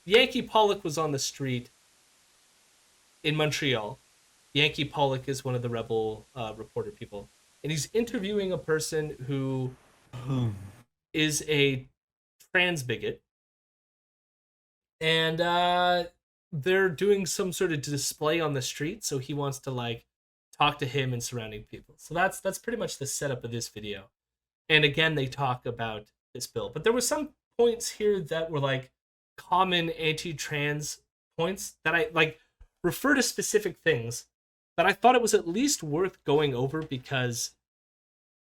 Yankee Pollock was on the street in Montreal. Yankee Pollock is one of the rebel reporter people, and he's interviewing a person who is a trans bigot, and they're doing some sort of display on the street. So he wants to like talk to him and surrounding people. So that's pretty much the setup of this video. And again, they talk about this bill, but there were some points here that were like common anti-trans points that I like refer to specific things that I thought it was at least worth going over because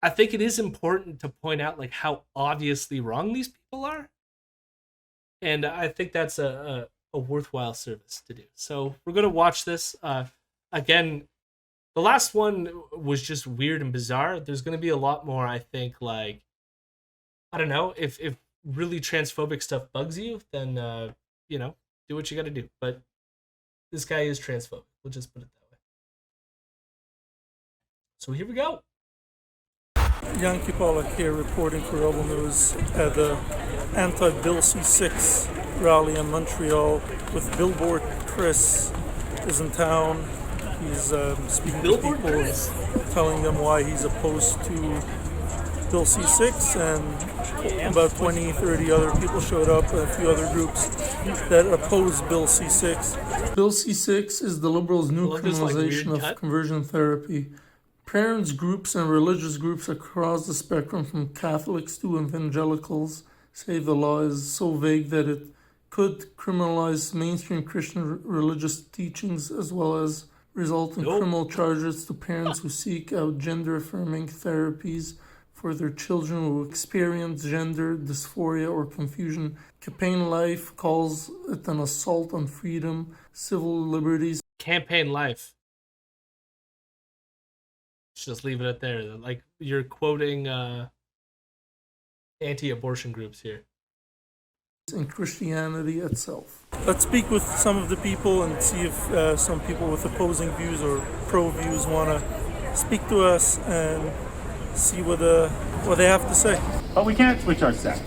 I think it is important to point out like how obviously wrong these people are, and I think that's a worthwhile service to do. So we're gonna watch this again. The last one was just weird and bizarre. There's gonna be a lot more. I think like I don't know if really transphobic stuff bugs you, then you know do what you got to do. But this guy is transphobic. We'll just put it that way. So here we go. Yankee Pollock here reporting for Rebel News at the anti-Bill C6 rally in Montreal with Billboard Chris is in town. He's speaking Billboard to people, Chris. telling them why he's opposed to Bill C6, and about 20, 30 other people showed up, a few other groups that oppose Bill C6. Bill C6 is the Liberals' new criminalization of conversion therapy. Parents groups and religious groups across the spectrum, from Catholics to evangelicals, say the law is so vague that it could criminalize mainstream Christian religious teachings, as well as result in criminal charges to parents who seek out gender-affirming therapies for their children who experience gender dysphoria or confusion. Campaign Life calls it an assault on freedom, civil liberties. Campaign Life. Just leave it at there. Like you're quoting anti-abortion groups here. And Christianity itself. Let's speak with some of the people and see if some people with opposing views or pro views want to speak to us and see what they have to say. But we can't switch our sex.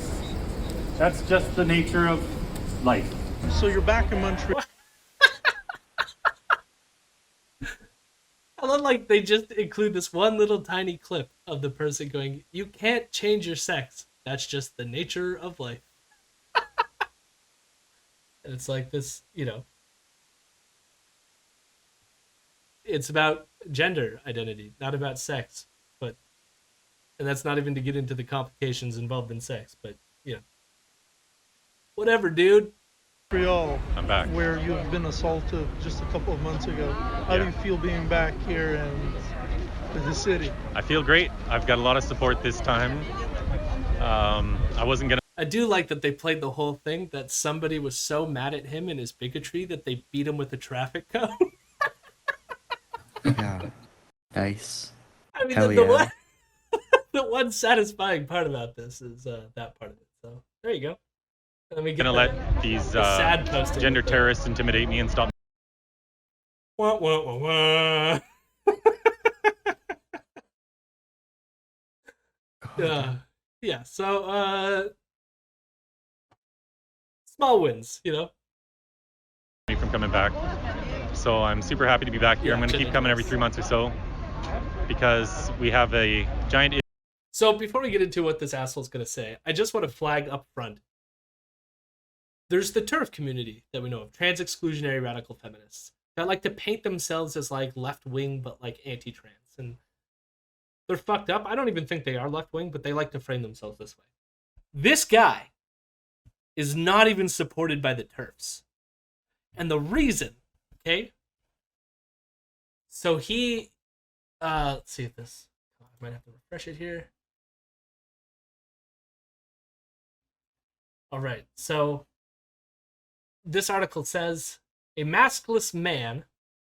That's just the nature of life. So you're back in Montreal. I love like they just include this one little tiny clip of the person going, "You can't change your sex. That's just the nature of life." And it's like this, you know, it's about gender identity, not about sex. But, and that's not even to get into the complications involved in sex. But, you know, whatever, dude. Montreal, I'm back. where you've been assaulted just a couple of months ago. How do you feel being back here in the city? I feel great. I've got a lot of support this time. I wasn't gonna. I do like that they played the whole thing that somebody was so mad at him and his bigotry that they beat him with a traffic cone. Yeah. Nice. I mean, Hell the yeah. one, the one satisfying part about this is that part of it. So there you go. Let me get Gonna let these sad posting gender with it. terrorists intimidate me and stop. Wah, wah, wah, wah. Yeah. So small wins, you know. Me from coming back. So I'm super happy to be back here. Yeah, I'm gonna keep coming every 3 months or so because we have a giant. So before we get into what this asshole's gonna say, I just want to flag up front. There's the TERF community that we know of, trans exclusionary radical feminists, that like to paint themselves as like left wing but like anti-trans, and they're fucked up. I don't even think they are left wing, but they like to frame themselves this way. This guy is not even supported by the TERFs, and the reason, okay? So he, let's see if this. I might have to refresh it here. All right, so this article says a maskless man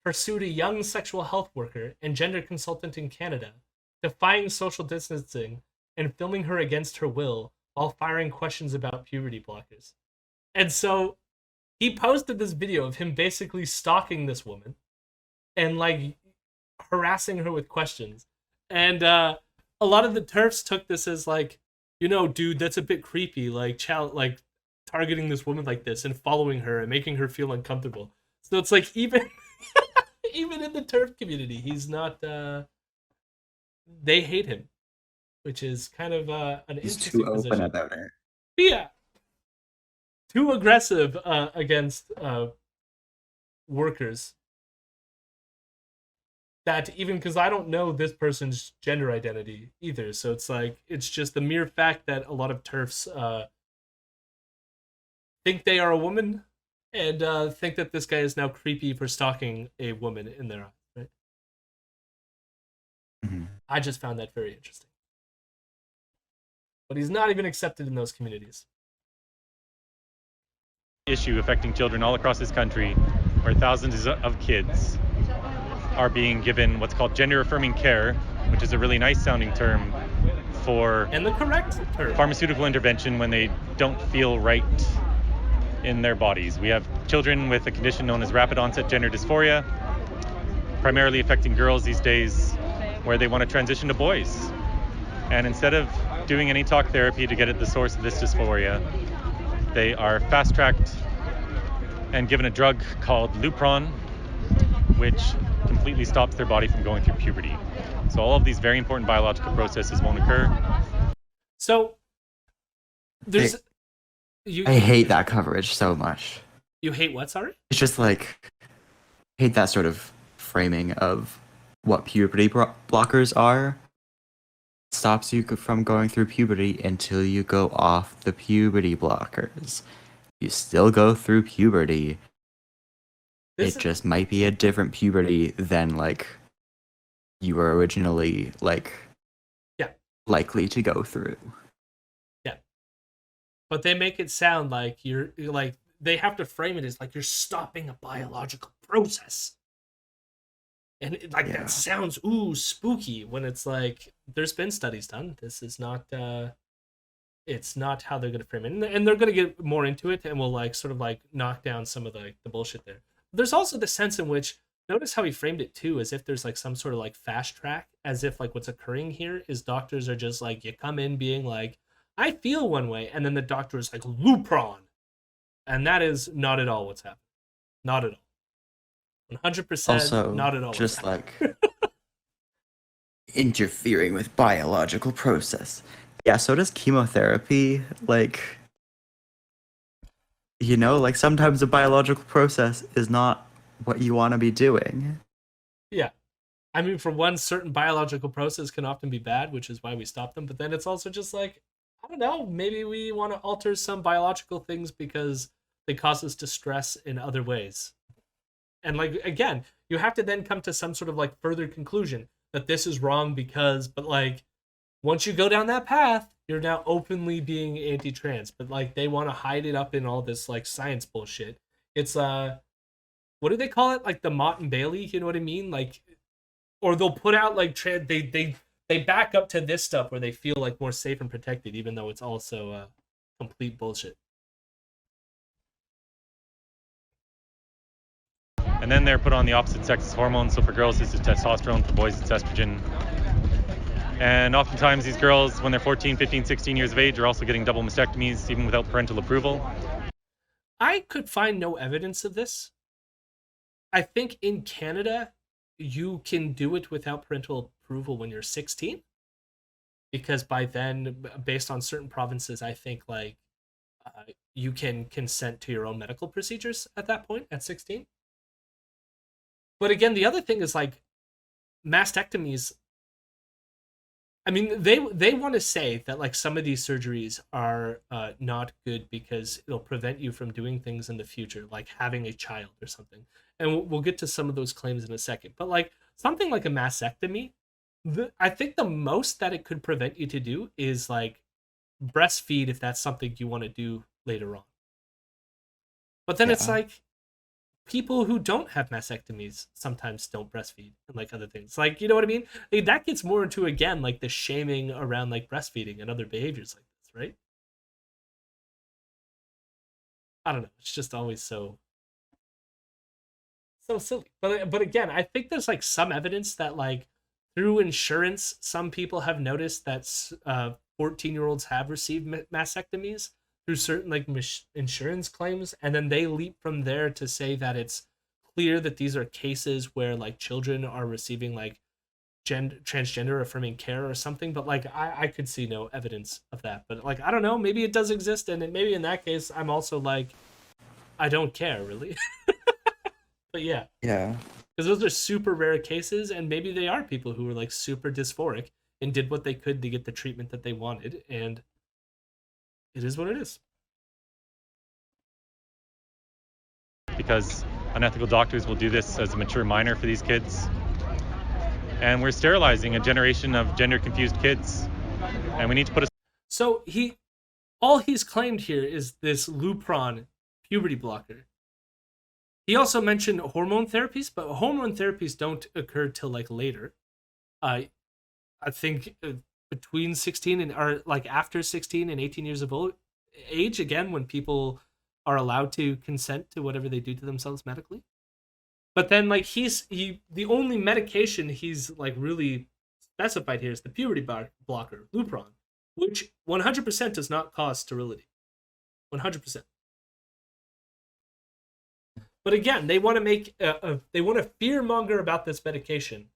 pursued a young sexual health worker and gender consultant in Canada, defying social distancing and filming her against her will while firing questions about puberty blockers. And so he posted this video of him basically stalking this woman and like harassing her with questions. And a lot of the TERFs took this as like, you know, dude, that's a bit creepy. Like, targeting this woman like this and following her and making her feel uncomfortable. So it's like even even in the turf community, he's not. They hate him, which is kind of an He's interesting too open position. about it. Yeah, too aggressive against workers. That even because I don't know this person's gender identity either, so it's like it's just the mere fact that a lot of turfs think they are a woman and think that this guy is now creepy for stalking a woman in their eyes. Right? Mm-hmm. I just found that very interesting. But he's not even accepted in those communities. Issue affecting children all across this country, where thousands of kids are being given what's called gender-affirming care, which is a really nice sounding term for And the correct term. pharmaceutical intervention when they don't feel right in their bodies. We have children with a condition known as rapid onset gender dysphoria, primarily affecting girls these days, where they want to transition to boys. And instead of doing any talk therapy to get at the source of this dysphoria, they are fast-tracked and given a drug called Lupron, which completely stops their body from going through puberty. So all of these very important biological processes won't occur. So there's I hate that coverage so much. You hate what? Sorry. It's just like, I hate that sort of framing of what puberty blockers are. Stops you from going through puberty until you go off the puberty blockers. You still go through puberty. It just might be a different puberty than like you were originally like likely to go through. Yeah. But they make it sound like you're like they have to frame it as like you're stopping a biological process. And that sounds spooky when it's like there's been studies done. This is not it's not how they're going to frame it. And they're going to get more into it and we'll like sort of like knock down some of the bullshit there. There's also the sense in which notice how he framed it too, as if there's like some sort of like fast track, as if like what's occurring here is doctors are just like you come in being like, I feel one way, and then the doctor is like Lupron. And that is not at all what's happening. Not at all. 100% also, not at all. Just like interfering with biological process. Yeah, so does chemotherapy. Like, you know, like sometimes a biological process is not what you want to be doing. Yeah. I mean, for one, certain biological process can often be bad, which is why we stop them. But then it's also just like, I don't know, maybe we want to alter some biological things because they cause us distress in other ways. And like, again, you have to then come to some sort of like further conclusion that this is wrong because, but like, once you go down that path, you're now openly being anti-trans. But like, they want to hide it up in all this like science bullshit. It's what do they call it? Like the Mott and Bailey, you know what I mean? Like, or they'll put out like they back up to this stuff where they feel like more safe and protected, even though it's also complete bullshit. And then they're put on the opposite sex hormones. So for girls, it's testosterone. For boys, it's estrogen. And oftentimes these girls, when they're 14, 15, 16 years of age, are also getting double mastectomies, even without parental approval. I could find no evidence of this. I think in Canada, you can do it without parental approval when you're 16. Because by then, based on certain provinces, I think like you can consent to your own medical procedures at that point, at 16. But again, the other thing is like mastectomies. I mean, they want to say that like some of these surgeries are not good because it'll prevent you from doing things in the future, like having a child or something. And we'll get to some of those claims in a second. But like something like a mastectomy, I think the most that it could prevent you to do is like breastfeed if that's something you want to do later on. But then it's like people who don't have mastectomies sometimes don't breastfeed and like other things. Like, you know what I mean? Like, that gets more into, again, like the shaming around like breastfeeding and other behaviors like this, right? I don't know. It's just always so silly. But again, I think there's like some evidence that like through insurance, some people have noticed that 14-year-olds have received mastectomies through certain like insurance claims, and then they leap from there to say that it's clear that these are cases where like children are receiving like transgender affirming care or something. But like I could see no evidence of that. But like I don't know, maybe it does exist, and maybe in that case I'm also like I don't care really. But yeah, Yeah. because those are super rare cases, and maybe they are people who were like super dysphoric and did what they could to get the treatment that they wanted, and it is what it is. Because unethical doctors will do this as a mature minor for these kids. And we're sterilizing a generation of gender confused kids. And we need to put a So all he's claimed here is this Lupron puberty blocker. He also mentioned hormone therapies, but hormone therapies don't occur till like later. I think between 16 and or like after 16 and 18 years of age, again when people are allowed to consent to whatever they do to themselves medically. But then like the only medication he's like really specified here is the puberty blocker, Lupron, which 100% does not cause sterility. 100%. But again, they want to make they want to fearmonger about this medication,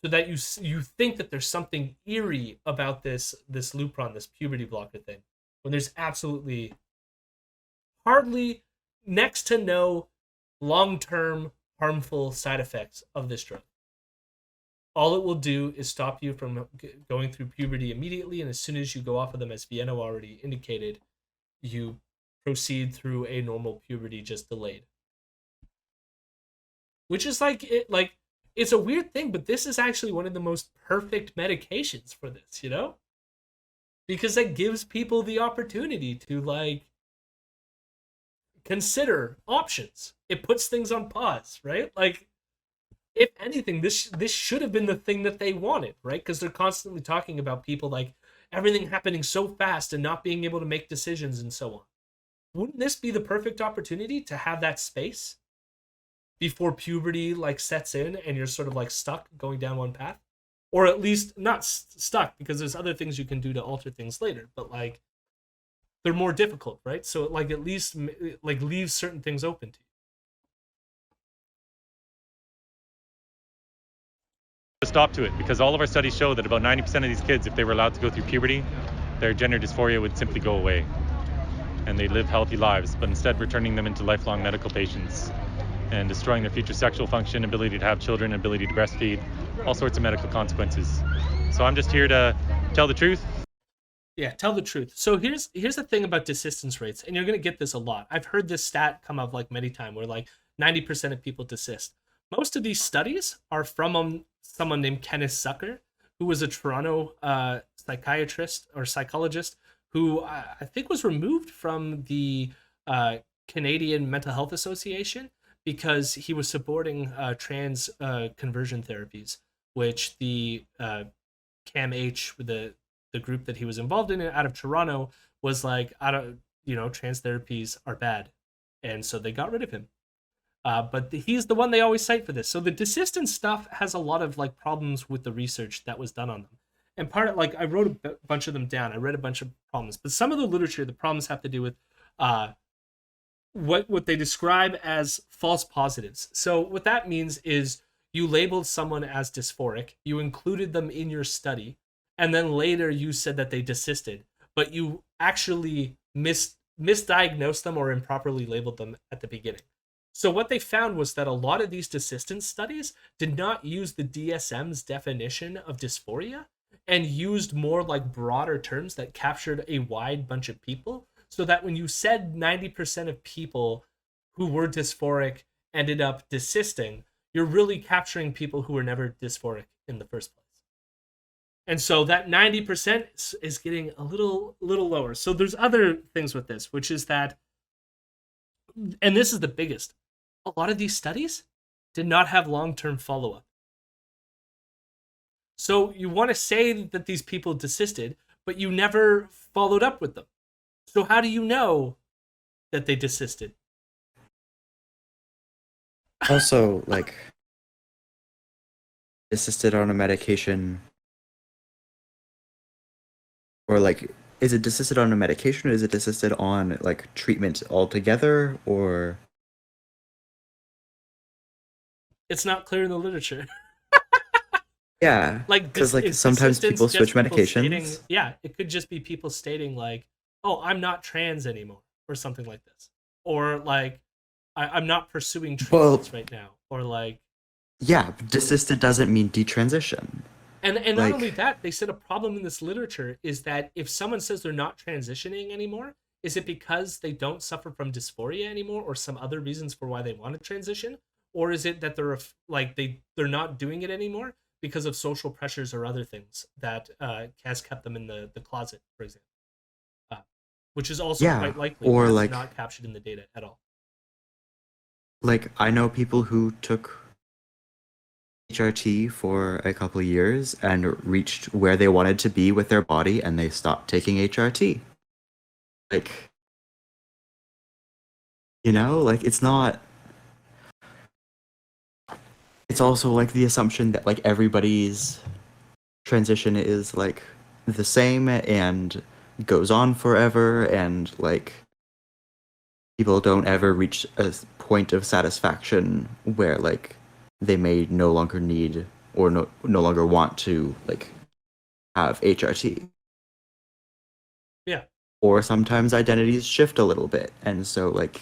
so that you think that there's something eerie about this Lupron, this puberty blocker thing, when there's absolutely hardly next to no long-term harmful side effects of this drug. All it will do is stop you from going through puberty immediately, and as soon as you go off of them, as Vienna already indicated, you proceed through a normal puberty, just delayed. Which is it's a weird thing, but this is actually one of the most perfect medications for this, you know? Because it gives people the opportunity to like consider options. It puts things on pause, right? Like, if anything, this should have been the thing that they wanted, right? Because they're constantly talking about people like everything happening so fast and not being able to make decisions and so on. Wouldn't this be the perfect opportunity to have that space before puberty like sets in and you're sort of like stuck going down one path? Or at least not stuck, because there's other things you can do to alter things later, but like they're more difficult, right? So like at least like leaves certain things open to you. stop to it, because all of our studies show that about 90% of these kids, if they were allowed to go through puberty, their gender dysphoria would simply go away and they'd live healthy lives. But instead, we're turning them into lifelong medical patients and destroying their future sexual function, ability to have children, ability to breastfeed, all sorts of medical consequences. So I'm just here to tell the truth. Yeah, tell the truth. So here's the thing about desistance rates, and you're gonna get this a lot. I've heard this stat come up like many times, where like 90% of people desist. Most of these studies are from someone named Kenneth Zucker, who was a Toronto psychiatrist or psychologist who I think was removed from the Canadian Mental Health Association because he was supporting trans conversion therapies, which the CAMH, the group that he was involved in out of Toronto, was like, I don't, trans therapies are bad, and so they got rid of him. But he's the one they always cite for this. So the desistance stuff has a lot of like problems with the research that was done on them. And part of like I wrote a bunch of them down. I read a bunch of problems, but some of the literature, the problems have to do with what they describe as false positives. So what that means is you labeled someone as dysphoric, you included them in your study, and then later you said that they desisted, but you actually misdiagnosed them or improperly labeled them at the beginning. So what they found was that a lot of these desistance studies did not use the DSM's definition of dysphoria and used more like broader terms that captured a wide bunch of people, so that when you said 90% of people who were dysphoric ended up desisting, you're really capturing people who were never dysphoric in the first place. And so that 90% is getting a little lower. So there's other things with this, which is that, and this is the biggest, a lot of these studies did not have long-term follow-up. So you want to say that these people desisted, but you never followed up with them. So how do you know that they desisted? Also, like, desisted on a medication, or like is it desisted on a medication, or is it desisted on like treatment altogether, or It's not clear in the literature. yeah, Like because this like is sometimes desistance people switch just people stating, medications. yeah, it could just be people stating like, oh, I'm not trans anymore, or something like this, or like I'm not pursuing Well, treatments right now, or like, yeah, desisted doesn't mean detransition. and not only Like, that, they said a problem in this literature is that if someone says they're not transitioning anymore, is it because they don't suffer from dysphoria anymore, or some other reasons for why they want to transition, or is it that they're like they're not doing it anymore because of social pressures or other things that has kept them in the closet, for example, uh, which is also yeah, quite likely, but or it's like not captured in the data at all. I know people who took HRT for a couple of years and reached where they wanted to be with their body, and they stopped taking HRT. Like, like it's not. It's also like the assumption that like everybody's transition is like the same and goes on forever, and like people don't ever reach a point of satisfaction where like they may no longer need or no longer want to like have HRT. Yeah, Or sometimes identities shift a little bit, and so like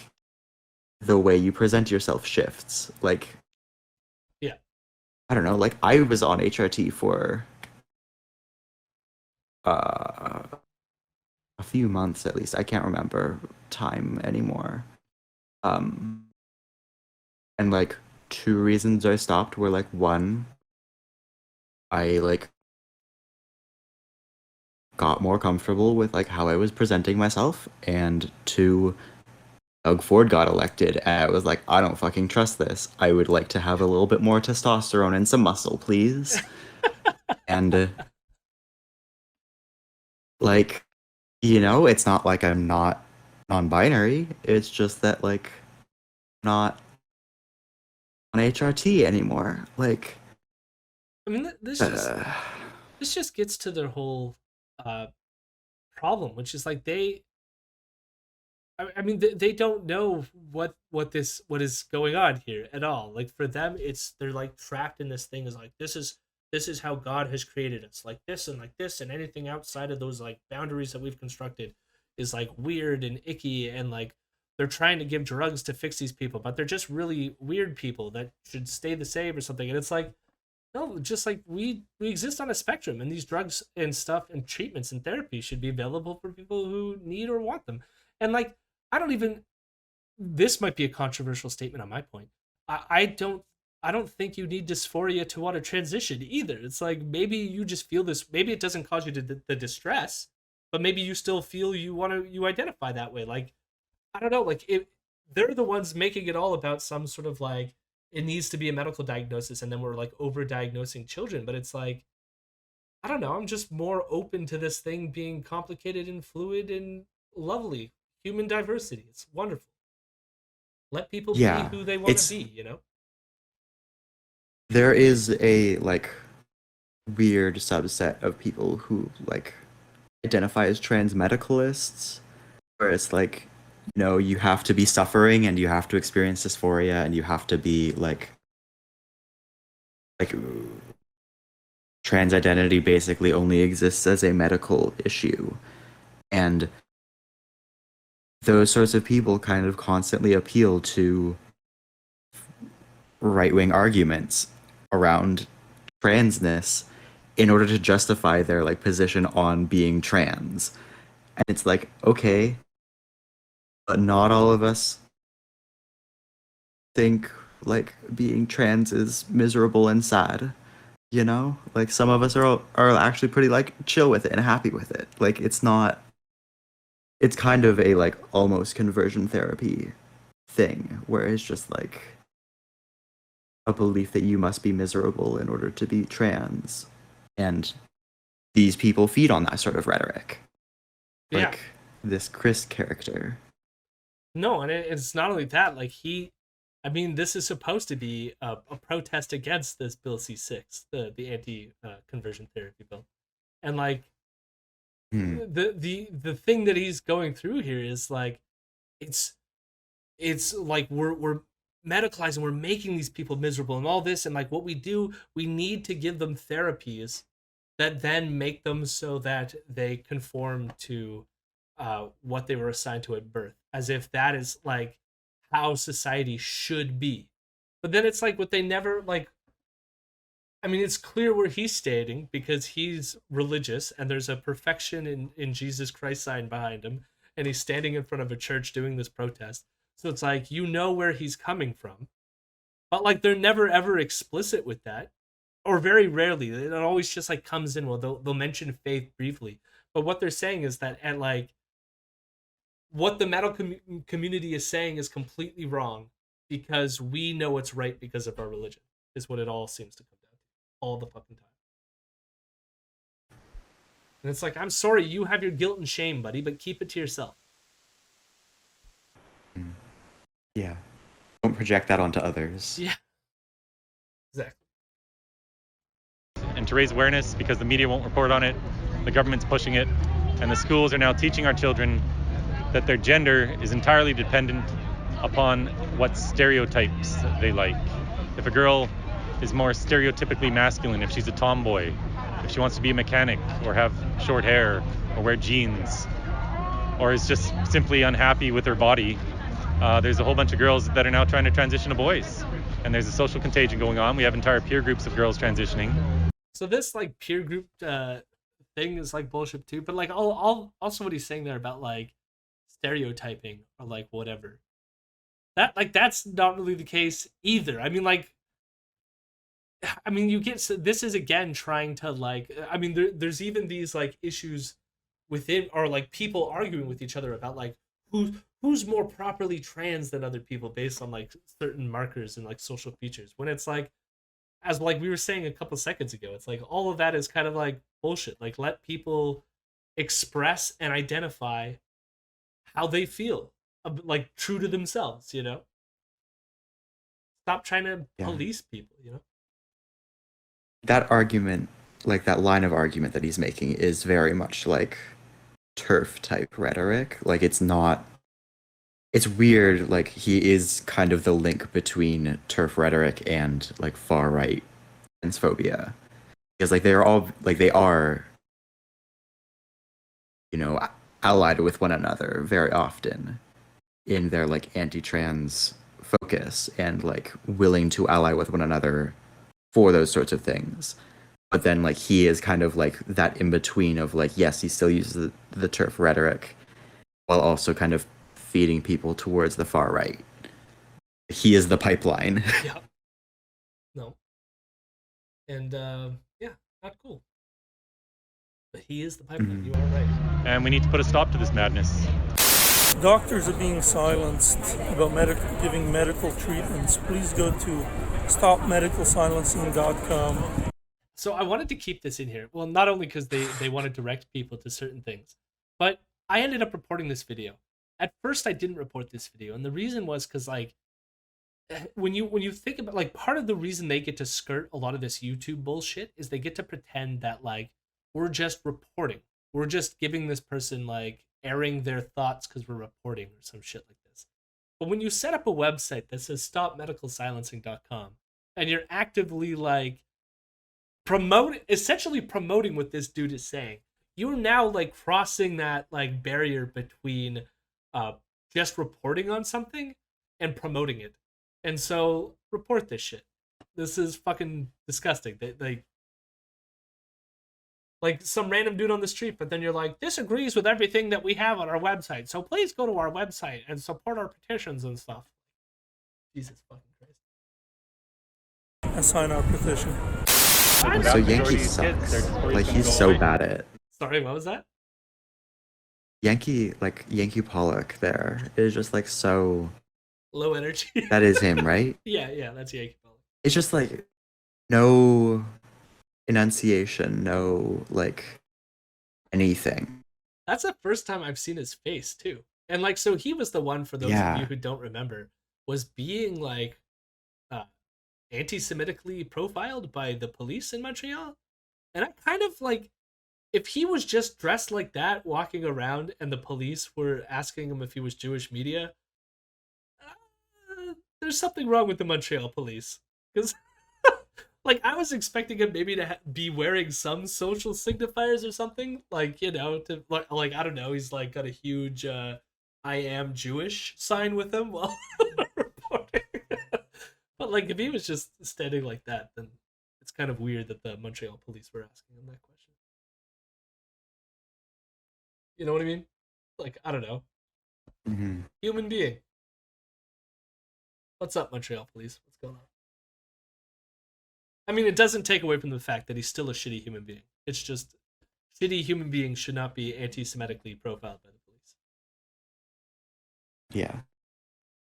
the way you present yourself shifts. Like, yeah, I don't know, like I was on HRT for uh a few months at least. I can't remember time anymore. Um and like two reasons I stopped were like one, I like got more comfortable with like how I was presenting myself, and two, Doug Ford got elected, and I was like, I don't fucking trust this. I would like to have a little bit more testosterone and some muscle, please. And like, it's not like I'm not non-binary. It's just that like not on HRT anymore. Like, I mean, uh, this just gets to their whole uh problem, which is like I mean, they don't know what is going on here at all. Like for them, it's they're like trapped in this thing. Is like this is how God has created us, like this, and anything outside of those like boundaries that we've constructed is like weird and icky, and like they're trying to give drugs to fix these people, but they're just really weird people that should stay the same or something. And it's like no, just like we exist on a spectrum, and these drugs and stuff and treatments and therapy should be available for people who need or want them. And like I don't even this might be a controversial statement on my point. I don't I don't think you need dysphoria to want to transition either. It's like maybe you just feel this. Maybe it doesn't cause you the distress, but maybe you still feel you identify that way. Like I don't know. Like they're the ones making it all about some sort of like it needs to be a medical diagnosis, and then we're like over diagnosing children. But it's like I don't know. I'm just more open to this thing being complicated and fluid and lovely. Human diversity. It's wonderful. Let people be yeah, who they want to it's be. there is a like weird subset of people who like identify as trans medicalists, where it's like, you have to be suffering and you have to experience dysphoria and you have to be like trans identity basically only exists as a medical issue. And those sorts of people kind of constantly appeal to right-wing arguments around transness in order to justify their like position on being trans. And it's like, okay, but not all of us think like being trans is miserable and sad. Like some of us are actually pretty like chill with it and happy with it. Like it's not. It's kind of a like almost conversion therapy thing where it's just like a belief that you must be miserable in order to be trans, and these people feed on that sort of rhetoric. Yeah. Like this Chris character. No, and it's not only that. Like I mean, this is supposed to be a protest against this Bill C-6, the anti conversion therapy bill, and like Hmm. The thing that he's going through here is like it's it's like we're medicalizing, we're making these people miserable and all this, and like what we do, we need to give them therapies that then make them so that they conform to what they were assigned to at birth, as if that is like how society should be. But then it's like what they never like. I mean, it's clear where he's stating because he's religious and there's a perfection in Jesus Christ sign behind him, and he's standing in front of a church doing this protest. So it's like you know where he's coming from, but like they're never ever explicit with that, or very rarely. It always just like comes in. Well, they'll mention faith briefly, but what they're saying is that at like what the community is saying is completely wrong because we know what's right because of our religion. Is what it all seems to come down to all the fucking time. And it's like, I'm sorry, you have your guilt and shame, buddy, but keep it to yourself. Yeah. Don't project that onto others. Yeah, exactly. And to raise awareness, because the media won't report on it, the government's pushing it, and the schools are now teaching our children that their gender is entirely dependent upon what stereotypes they like. If a girl is more stereotypically masculine, if she's a tomboy, if she wants to be a mechanic or have short hair or wear jeans, or is just simply unhappy with her body, there's a whole bunch of girls that are now trying to transition to boys. And there's a social contagion going on. We have entire peer groups of girls transitioning. So this like peer group thing is like bullshit too. But like all also what he's saying there about like stereotyping or like whatever. That like that's not really the case either. I mean you get this is again trying to like I mean there's even these like issues within or like people arguing with each other about like who's more properly trans than other people based on like certain markers and like social features when it's like as like we were saying a couple seconds ago it's like all of that is kind of like bullshit. Like let people express and identify how they feel like true to themselves, you know. Stop trying to Yeah. police people, you know. That argument, like that line of argument that he's making, is very much like turf type rhetoric. Like it's not. It's weird. Like he is kind of the link between turf rhetoric and like far right transphobia, because like they're all like they are, you know, allied with one another very often in their like anti-trans focus and like willing to ally with one another for those sorts of things. But then like he is kind of like that in between of like yes, he still uses the turf rhetoric while also kind of feeding people towards the far right. He is the pipeline. Yeah. No. And yeah, not cool. But he is the pipeline. You are right. And we need to put a stop to this madness. Doctors are being silenced about giving medical treatments. Please go to stopmedicalsilencing.com. So I wanted to keep this in here. Well, not only because they want to direct people to certain things, but I ended up reporting this video. At first, I didn't report this video, and the reason was because like when you think about like part of the reason they get to skirt a lot of this YouTube bullshit is they get to pretend that like we're just reporting, we're just giving this person like airing their thoughts because we're reporting or some shit like this. But when you set up a website that says stopmedicalsilencing.com and you're actively like essentially promoting what this dude is saying, you're now like crossing that like barrier between just reporting on something and promoting it. And so report this shit. This is fucking disgusting. They like some random dude on the street, but then you're like, this agrees with everything that we have on our website. So please go to our website and support our petitions and stuff. Jesus fucking Christ. And sign our petition. So Yankee sucks. Like he's so bad at it. Sorry, what was that? Yankee Pollock there is just like so Low energy. that is him, right? Yeah, that's Yankee Pollock. It's just like no enunciation, no like anything. That's the first time I've seen his face too. And like so he was the one, for those of you who don't remember, was being like anti-Semitically profiled by the police in Montreal. And I kind of like if he was just dressed like that, walking around, and the police were asking him if he was Jewish media, there's something wrong with the Montreal police. Because, like, I was expecting him maybe to be wearing some social signifiers or something, like, you know, to like I don't know, he's like got a huge "I am Jewish" sign with him while reporting. But like, if he was just standing like that, then it's kind of weird that the Montreal police were asking him that question. You know what I mean? Like, I don't know. Hmm. Human being. What's up, Montreal police? What's going on? I mean, it doesn't take away from the fact that he's still a shitty human being. It's just shitty human beings should not be anti-Semitically profiled by the police. Yeah.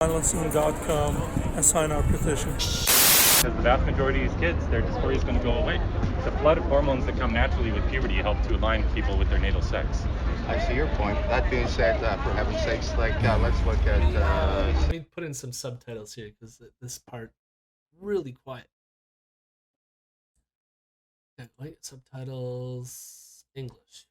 Silencing.com and sign our petition. Because the vast majority of these kids, their dysphoria is going to go away. The flood of hormones that come naturally with puberty help to align people with their natal sex. I see your point. That being said, for heaven's sakes, let's look at. Let me put in some subtitles here because this part really quiet. Okay, wait, subtitles English.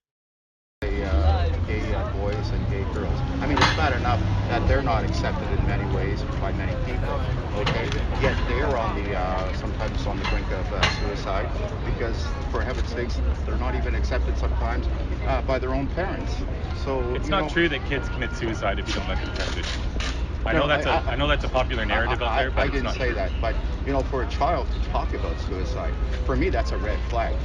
Gay boys and gay girls. I mean, it's bad enough that they're not accepted in many ways by many people. Okay, yet they're on the sometimes on the brink of suicide because, for heaven's sakes, they're not even accepted sometimes by their own parents. So It's not true that kids commit suicide if you don't let them transition. I know that's a popular narrative out there, but I it's didn't not say true. that. But for a child to talk about suicide, for me, that's a red flag.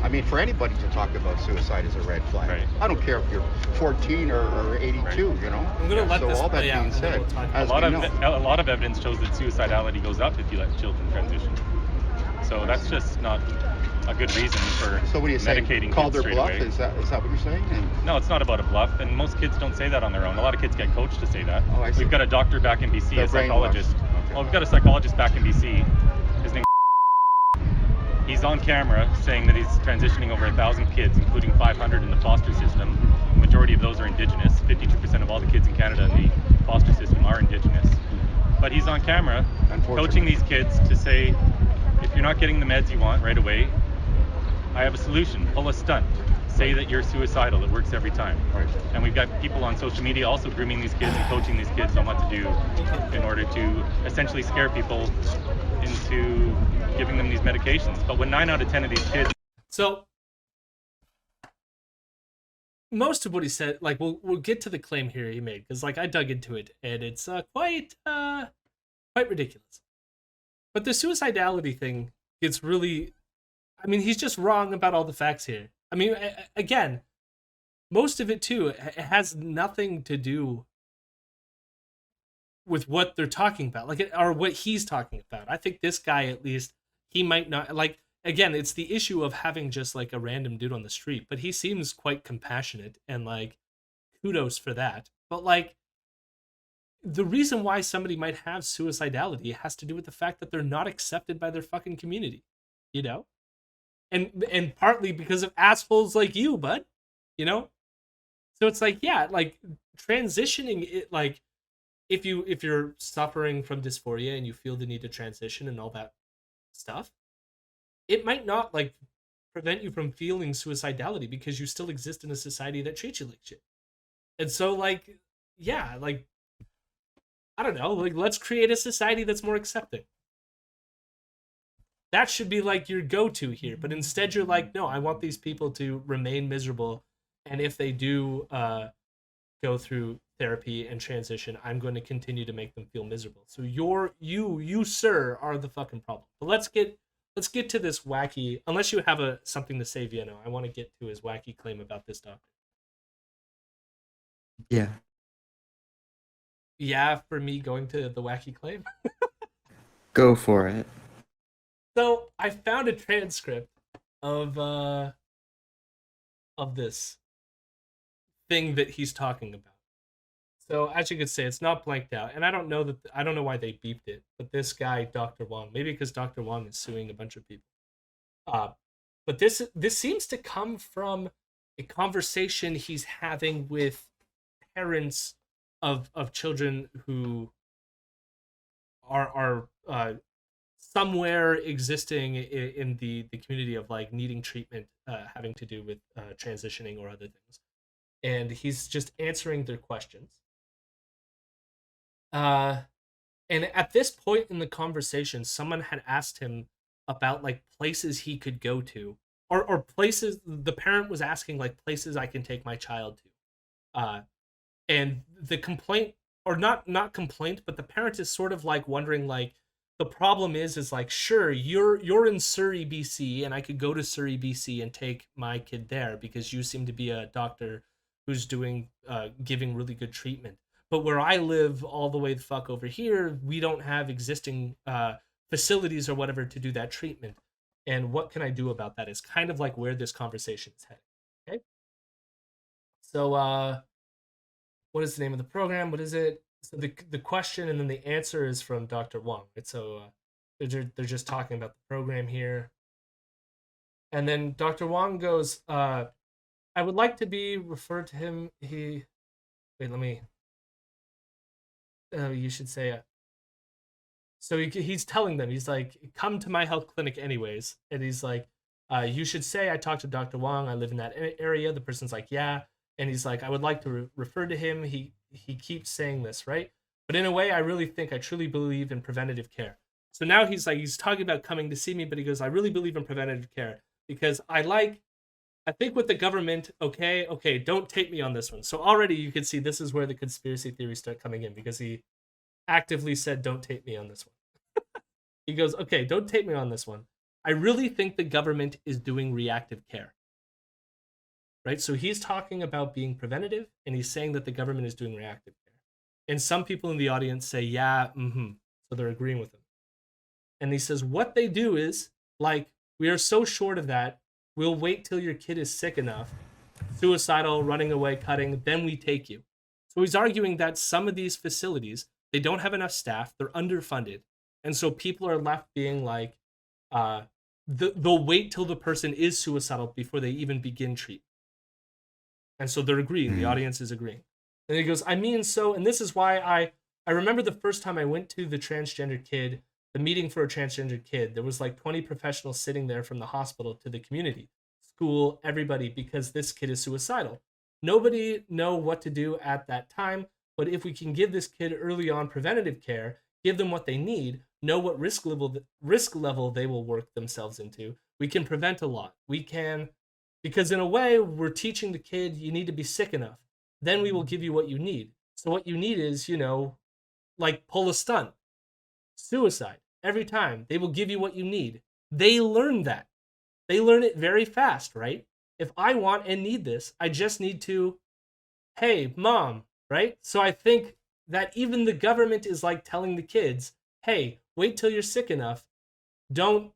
I mean, for anybody to talk about suicide is a red flag. Right. I don't care if you're 14 or 82. Right. You know. I'm gonna let so this all that play out, being and then said, we'll talk as A we know, lot of evidence shows that suicidality goes up if you let children transition. So that's just not a good reason for so what do you say? medicating Call kids their straight bluff? away. Is that what you're saying? And, No, it's not about a bluff, and most kids don't say that on their own. A lot of kids get coached to say that. Oh, I see. We've got a doctor back in BC, They're a psychologist. brainwashed. Okay. Well, we've got a psychologist back in BC. His name. He's on camera saying that he's transitioning over 1,000 kids, including 500 in the foster system. The majority of those are Indigenous. 52% of all the kids in Canada in the foster system are Indigenous. But he's on camera coaching these kids to say, if you're not getting the meds you want right away, I have a solution. Pull a stunt. Say that you're suicidal. It works every time. Right. And we've got people on social media also grooming these kids and coaching these kids on what to do in order to essentially scare people into giving them these medications. But when 9 out of 10 of these kids... So most of what he said, like we'll get to the claim here he made because like I dug into it and it's quite ridiculous. But the suicidality thing, it's really, I mean, he's just wrong about all the facts here. I mean, again, most of it too, it has nothing to do with what they're talking about, like, or what he's talking about. I think this guy, at least, he might not, like, again, it's the issue of having just like a random dude on the street, but he seems quite compassionate and like kudos for that. But like, the reason why somebody might have suicidality has to do with the fact that they're not accepted by their fucking community, you know? And partly because of assholes like you, bud, you know? So it's like, yeah, like transitioning it, like if you're suffering from dysphoria and you feel the need to transition and all that stuff, it might not like prevent you from feeling suicidality because you still exist in a society that treats you like shit. And so like, yeah, like I don't know, like let's create a society that's more accepting. That should be like your go-to here, but instead you're like, no, I want these people to remain miserable, and if they do go through therapy and transition, I'm going to continue to make them feel miserable. So you sir are the fucking problem. But let's get to this wacky, unless you have something to say, Vienna. I want to get to his wacky claim about this doctor. Yeah. Yeah, for me going to the wacky claim. Go for it. So I found a transcript of this thing that he's talking about. So as you could say, it's not blanked out, and I don't know why they beeped it, but this guy, Dr. Wong, maybe because Dr. Wong is suing a bunch of people. But this seems to come from a conversation he's having with parents of children who are somewhere existing in the community of like needing treatment, having to do with transitioning or other things, and he's just answering their questions. Uh, and at this point in the conversation, someone had asked him about like places he could go to, or places. The parent was asking like places I can take my child to. And the complaint, or not complaint, but the parent is sort of like wondering like, the problem is like, sure, you're in Surrey, BC, and I could go to Surrey, BC and take my kid there because you seem to be a doctor who's doing giving really good treatment. But where I live all the way the fuck over here, we don't have existing facilities or whatever to do that treatment. And what can I do about that is kind of like where this conversation is heading. Okay. So what is the name of the program? What is it? So the question and then the answer is from Dr. Wong. Right? So they're just talking about the program here, and then Dr. Wong goes, "I would like to be referred to him." He wait, let me. You should say. So he's telling them, he's like, "Come to my health clinic anyways," and he's like, "You should say I talked to Dr. Wong. I live in that area." The person's like, "Yeah." And he's like, "I would like to refer to him." He keeps saying this, right? But in a way, I truly believe in preventative care. So now he's like, he's talking about coming to see me, but he goes, "I really believe in preventative care because I think with the government, okay, don't take me on this one." So already you can see this is where the conspiracy theories start coming in because he actively said, "Don't take me on this one." He goes, "Okay, don't take me on this one. I really think the government is doing reactive care." Right? So he's talking about being preventative, and he's saying that the government is doing reactive care. And some people in the audience say, "Yeah, mm-hmm." So they're agreeing with him. And he says, what they do is, like, we are so short of that, we'll wait till your kid is sick enough, suicidal, running away, cutting, then we take you. So he's arguing that some of these facilities, they don't have enough staff, they're underfunded. And so people are left being like, they'll wait till the person is suicidal before they even begin treatment. And so they're agreeing. The audience is agreeing. And he goes, and this is why I remember the first time I went to the transgender kid, the meeting for a transgender kid, there was like 20 professionals sitting there from the hospital to the community, school, everybody, because this kid is suicidal. Nobody know what to do at that time, but if we can give this kid early on preventative care, give them what they need, know what risk level they will work themselves into, we can prevent a lot. We can, because in a way, we're teaching the kid you need to be sick enough. Then we will give you what you need. So what you need is, like pull a stunt, suicide. Every time they will give you what you need. They learn that. They learn it very fast, right? If I want and need this, I just need to, hey, mom, right? So I think that even the government is like telling the kids, hey, wait till you're sick enough. Don't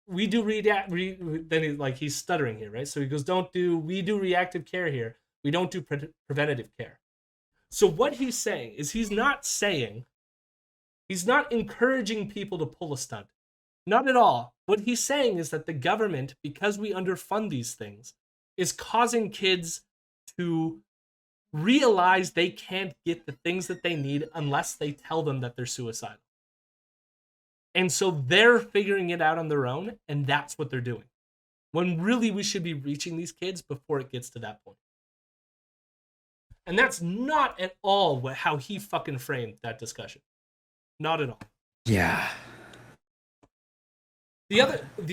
we do he's stuttering here, right? So he goes, we do reactive care here. We don't do preventative care. So what he's saying is he's not encouraging people to pull a stunt. Not at all. What he's saying is that the government, because we underfund these things, is causing kids to realize they can't get the things that they need unless they tell them that they're suicidal. And so they're figuring it out on their own, and that's what they're doing. When really we should be reaching these kids before it gets to that point. And that's not at all how he fucking framed that discussion. Not at all. Yeah. The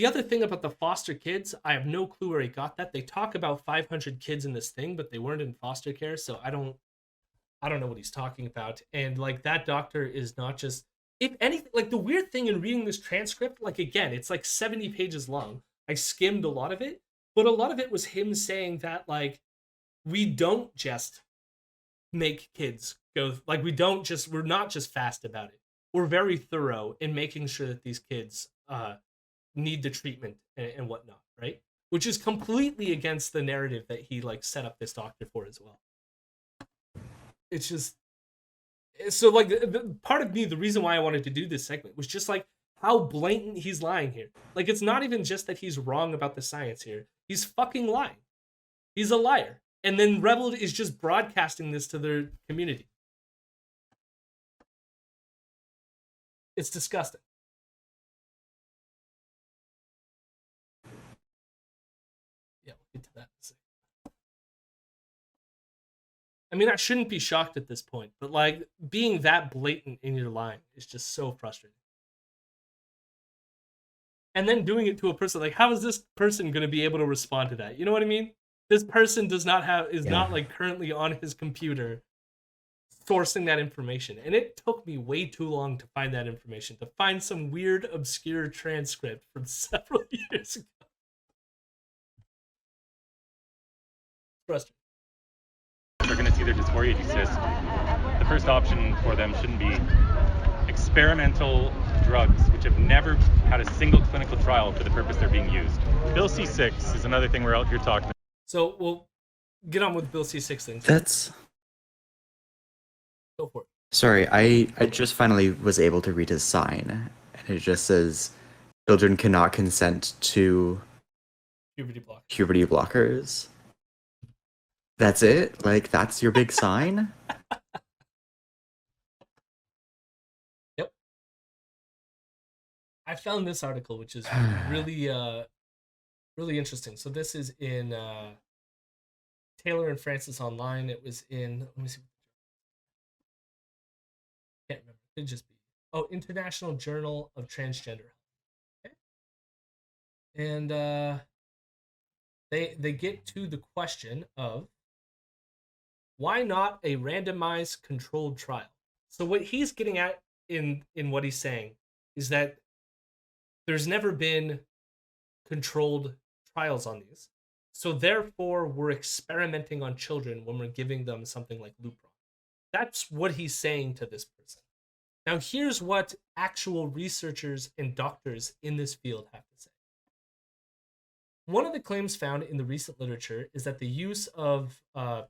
other thing about the foster kids, I have no clue where he got that. They talk about 500 kids in this thing, but they weren't in foster care, so I don't know what he's talking about. And like that doctor is not just, if anything, like the weird thing in reading this transcript, like again, it's like 70 pages long. I skimmed a lot of it, but a lot of it was him saying that like we don't just make kids go, like we're not just fast about it. We're very thorough in making sure that these kids need the treatment and whatnot, right? Which is completely against the narrative that he like set up this doctor for as well. It's just so like the part of me, the reason why I wanted to do this segment was just like how blatant he's lying here. Like it's not even just that he's wrong about the science here. He's fucking lying. He's a liar. And then Rebel is just broadcasting this to their community. It's disgusting. get to that in a second. I mean, I shouldn't be shocked at this point, but like being that blatant in your line is just so frustrating. And then doing it to a person, like, how is this person going to be able to respond to that? You know what I mean? This person is not like currently on his computer sourcing that information. And it took me way too long to find that information, to find some weird, obscure transcript from several years ago. Frustrating. They're going to see their dysphoria desist. The first option for them shouldn't be experimental drugs, which have never had a single clinical trial for the purpose they're being used. Bill C6 is another thing we're out here talking about. So we'll get on with Bill C6 things. That's Go for it. sorry. I just finally was able to read his sign, and it just says, "Children cannot consent to Puberty block. puberty blockers." That's it? Like, that's your big sign? Yep. I found this article, which is really really interesting. So this is in Taylor and Francis Online. It was in, let me see. Can't remember. It could just be, International Journal of Transgender Health. Okay. And they get to the question of why not a randomized controlled trial? So what he's getting at in what he's saying is that there's never been controlled trials on these. So therefore, we're experimenting on children when we're giving them something like Lupron. That's what he's saying to this person. Now, here's what actual researchers and doctors in this field have to say. One of the claims found in the recent literature is that the use of a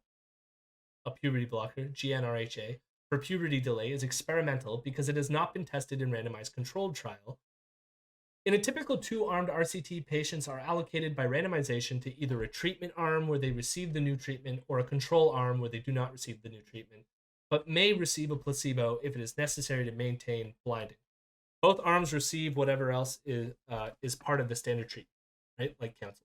puberty blocker, GnRHA, for puberty delay is experimental because it has not been tested in randomized controlled trial. In a typical two-armed RCT, patients are allocated by randomization to either a treatment arm where they receive the new treatment or a control arm where they do not receive the new treatment, but may receive a placebo if it is necessary to maintain blinding. Both arms receive whatever else is part of the standard treatment, right? Like counseling.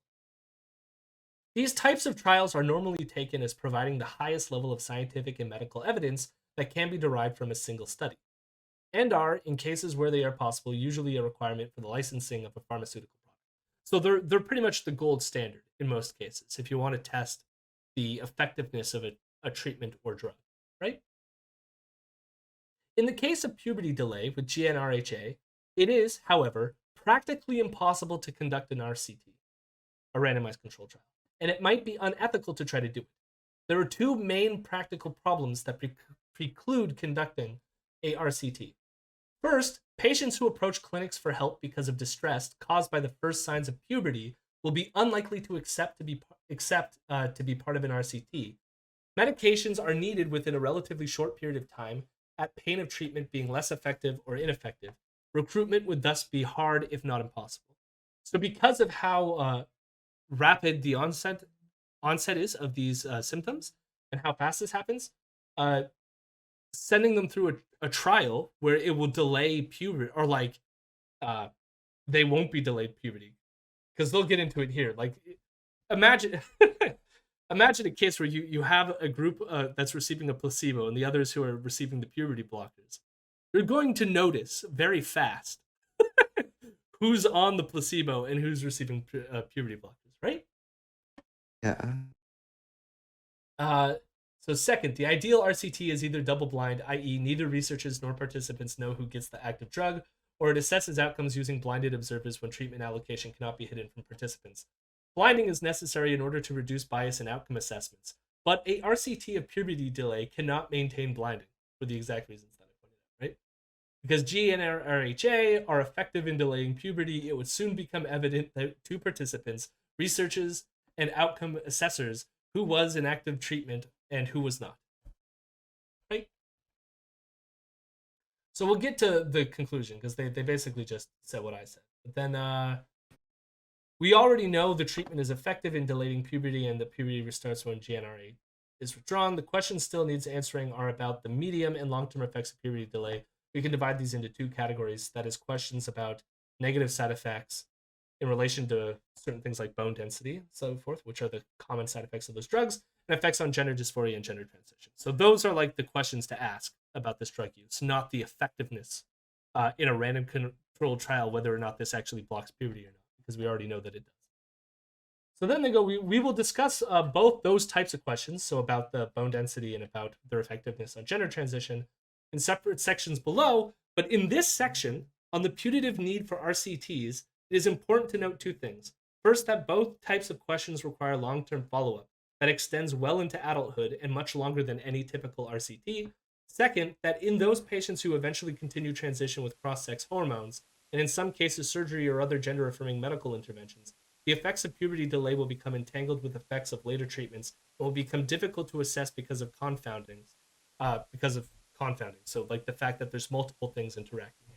These types of trials are normally taken as providing the highest level of scientific and medical evidence that can be derived from a single study, and are, in cases where they are possible, usually a requirement for the licensing of a pharmaceutical product. So they're pretty much the gold standard in most cases if you want to test the effectiveness of a treatment or drug, right? In the case of puberty delay with GnRHA, it is, however, practically impossible to conduct an RCT, a randomized control trial, and it might be unethical to try to do it. There are two main practical problems that preclude conducting a RCT. First, patients who approach clinics for help because of distress caused by the first signs of puberty will be unlikely to accept to be part of an RCT. Medications are needed within a relatively short period of time, at pain of treatment being less effective or ineffective. Recruitment would thus be hard, if not impossible. So because of how rapid the onset is of these symptoms and how fast this happens, sending them through a trial where it will delay puberty, or like they won't be delayed puberty, because they'll get into it here. Like, imagine imagine a case where you have a group that's receiving a placebo and the others who are receiving the puberty blockers. You're going to notice very fast who's on the placebo and who's receiving puberty blockers, right? Yeah. So second, the ideal RCT is either double-blind, i.e. neither researchers nor participants know who gets the active drug, or it assesses outcomes using blinded observers when treatment allocation cannot be hidden from participants. Blinding is necessary in order to reduce bias in outcome assessments, but a RCT of puberty delay cannot maintain blinding for the exact reasons that I pointed out, right? Because GnRHA are effective in delaying puberty, it would soon become evident that to participants, researchers, and outcome assessors who was in active treatment and who was not, right? So we'll get to the conclusion, because they basically just said what I said. But then we already know the treatment is effective in delaying puberty, and the puberty restarts when GnRHA is withdrawn. The questions still needs answering are about the medium and long-term effects of puberty delay. We can divide these into two categories. That is, questions about negative side effects in relation to certain things like bone density and so forth, which are the common side effects of those drugs, and effects on gender dysphoria and gender transition. So those are like the questions to ask about this drug use, not the effectiveness in a random controlled trial, whether or not this actually blocks puberty or not, because we already know that it does. So then they go, we will discuss both those types of questions, so about the bone density and about their effectiveness on gender transition, in separate sections below. But in this section, on the putative need for RCTs, it is important to note two things. First, that both types of questions require long-term follow-up that extends well into adulthood and much longer than any typical RCT. Second, that in those patients who eventually continue transition with cross-sex hormones, and in some cases surgery or other gender-affirming medical interventions, the effects of puberty delay will become entangled with effects of later treatments and will become difficult to assess because of confoundings. So like the fact that there's multiple things interacting here.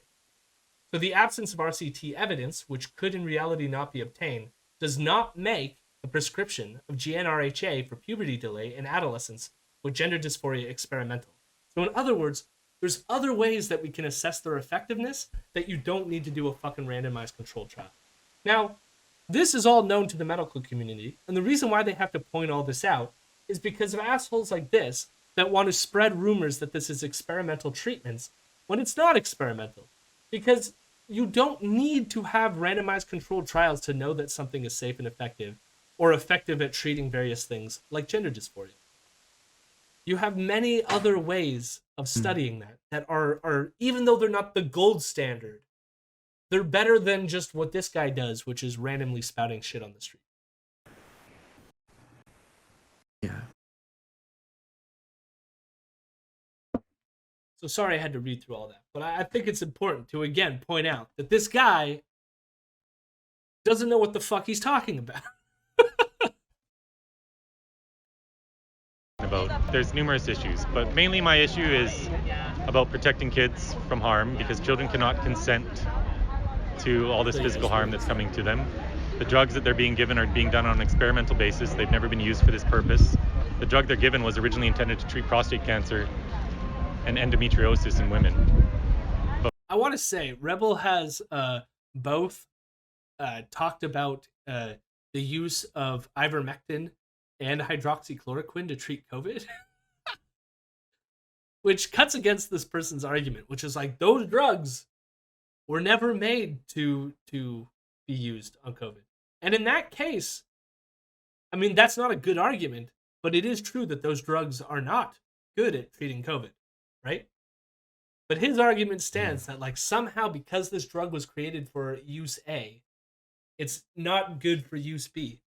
So the absence of RCT evidence, which could in reality not be obtained, does not make the prescription of GnRHA for puberty delay in adolescents with gender dysphoria experimental. So in other words, there's other ways that we can assess their effectiveness that you don't need to do a fucking randomized controlled trial. Now, this is all known to the medical community, and the reason why they have to point all this out is because of assholes like this that want to spread rumors that this is experimental treatments when it's not experimental. Because you don't need to have randomized controlled trials to know that something is safe and effective, or effective at treating various things like gender dysphoria. You have many other ways of studying that are, even though they're not the gold standard, they're better than just what this guy does, which is randomly spouting shit on the street. Yeah. So sorry I had to read through all that, but I think it's important to, again, point out that this guy doesn't know what the fuck he's talking about. There's numerous issues, but mainly my issue is about protecting kids from harm, because children cannot consent to all this physical harm that's coming to them. The drugs that they're being given are being done on an experimental basis. They've never been used for this purpose. The drug they're given was originally intended to treat prostate cancer and endometriosis in women. But I want to say Rebel has both talked about the use of ivermectin and hydroxychloroquine to treat COVID, which cuts against this person's argument, which is like, those drugs were never made to be used on COVID. And in that case, I mean, that's not a good argument, but it is true that those drugs are not good at treating COVID, right? But his argument stands that, like, somehow because this drug was created for use A, it's not good for use B.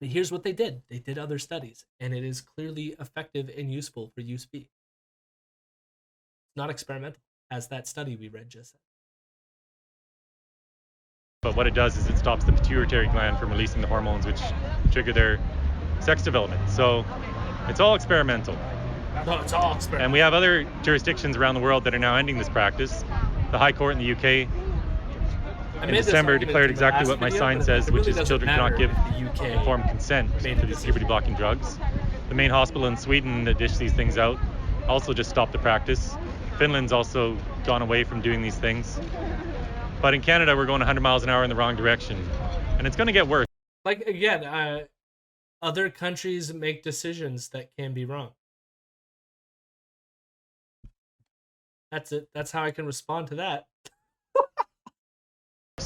But here's what they did. They did other studies, and it is clearly effective and useful for use B. It's not experimental, as that study we read just said. But what it does is it stops the pituitary gland from releasing the hormones which trigger their sex development. So it's all experimental. No, it's all experimental. And we have other jurisdictions around the world that are now ending this practice. The High Court in the UK in December declared exactly what my sign says, which is children cannot give informed consent to these puberty-blocking drugs. The main hospital in Sweden that dished these things out also just stopped the practice. Finland's also gone away from doing these things. But in Canada, we're going 100 miles an hour in the wrong direction. And it's going to get worse. Like, again, other countries make decisions that can be wrong. That's it. That's how I can respond to that.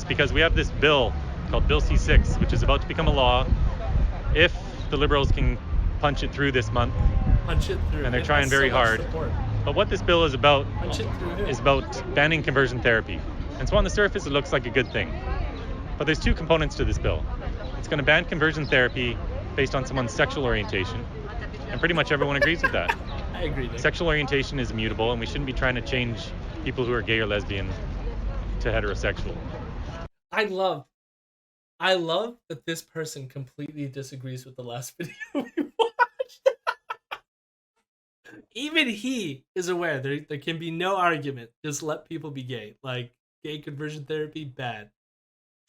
Because we have this bill called Bill C6, which is about to become a law if the Liberals can punch it through this month. Punch it through. And they're trying very hard. But what this bill is about banning conversion therapy. And so on the surface, it looks like a good thing. But there's two components to this bill. It's going to ban conversion therapy based on someone's sexual orientation. And pretty much everyone agrees with that. I agree, Nick. Sexual orientation is immutable, and we shouldn't be trying to change people who are gay or lesbian to heterosexual. I love that this person completely disagrees with the last video we watched. Even he is aware there can be no argument. Just let people be gay. Like, gay conversion therapy, bad.